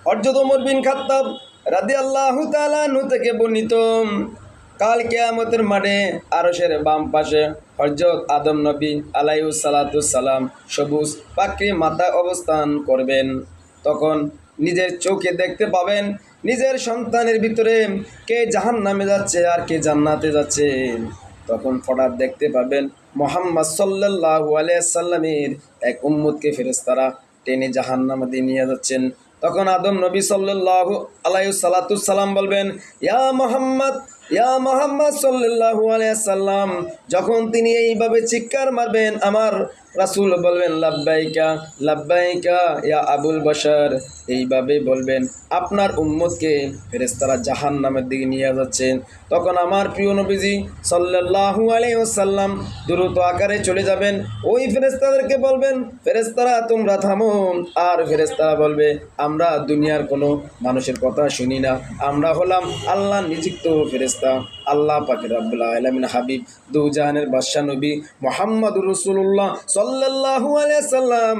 হযরত ওমর বিন খাত্তাব রাদিয়াল্লাহু তাআলা আনহু থেকে বর্ণিত, কাল কিয়ামতের মাঠে আরশের বাম পাশে হযরত আদম নবী আলাইহিস সালাতু সালাম সবুজ পাকড়ি মাথায় অবস্থান করবেন। তখন নিজের চোখে দেখতে পাবেন নিজের সন্তানের ভিতরে কে জাহান্নামে যাচ্ছে আর কে জান্নাতে যাচ্ছে। তখন হঠাৎ দেখতে পাবেন মুহাম্মদ সাল্লাল্লাহু আলাইহি সাল্লামের এক উম্মতকে ফেরেশতারা টেনে জাহান্নামে দিয়ে নিয়ে যাচ্ছেন। তখন আদম নবী সাল্লাল্লাহু আলাইহি সাল্লাতু সালাম বলবেন, ইয়া মুহাম্মদ সাল্লাল্লাহু আলাইহি সাল্লাম। যখন তিনি এইভাবে চিৎকার মারবেন, আমার রাসূল বলবেন, লাব্বাইকা লাব্বাইকা ইয়া আবুল বশর। এইভাবে বলবেন, আপনার উম্মতকে ফেরেশতারা জাহান্নামের দিকে নিয়ে যাচ্ছেন। তখন আমার প্রিয় নবীজি সাল্লাল্লাহু আলাইহি ওয়াসাল্লাম দ্রুত আকারে চলে যাবেন, ওই ফেরেশতাদেরকে বলবেন, ফেরেশতারা তোমরা থামো। আর ফেরেশতারা বলবে, আমরা দুনিয়ার কোনো মানুষের কথা শুনি না, আমরা হলাম আল্লাহ নিযুক্ত ফেরেশতা, আল্লাহ পাকের রব্বুল আলামিন হাবিব দু জাহানের বাদশা নবী মুহাম্মদুর রাসূলুল্লাহ সাল্লাল্লাহু আলাইহি সাল্লাম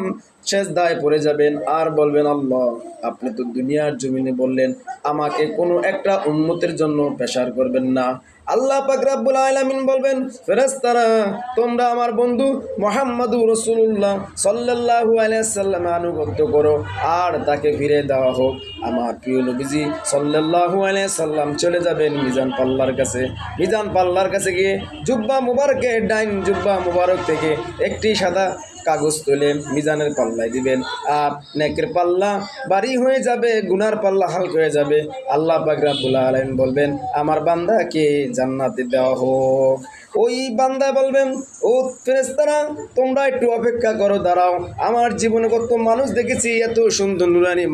সেজদায় পড়ে যাবেন আর বলবেন, আল্লাহ আপনি তো দুনিয়ার জমিনে বললেন আমাকে কোনো একটা উম্মতের জন্য পেশার করবেন না। আল্লাহ পাক রব্বুল আলামিন বলবেন, ফেরেশতারা তোমরা আমার বন্ধু মুহাম্মদুর রাসূলুল্লাহ সাল্লাল্লাহু আলাইহি সাল্লামে আনুগত্য করো আর তাকে ফিরে দেওয়া হোক। আমার প্রিয় নবীজি সাল্লাল্লাহু আলাইহি সাল্লাম চলে যাবেন মিজান পাল্লার কাছে। মিজান পাল্লার কাছে গিয়ে জুব্বা মুবারকের ডাইন জুব্বা মুবারক থেকে একটি সাদা কাগজ তুলে মিজানের পাল্লায় দিবেন, আর নেকের পাল্লা ভারী হয়ে যাবে, গুনার পাল্লা হালকা হয়ে যাবে। আল্লাহ পাক রব্বুল আলামিন বলবেন, আমার বান্দাকে জান্নাতে দেওয়া হোক। ওই বান্দা বলবেন, ও ফেরেশতারা তোমরা একটু অপেক্ষা করো, দাঁড়াও, আমার জীবনে কত মানুষ দেখেছি এত সুন্দর নুরানি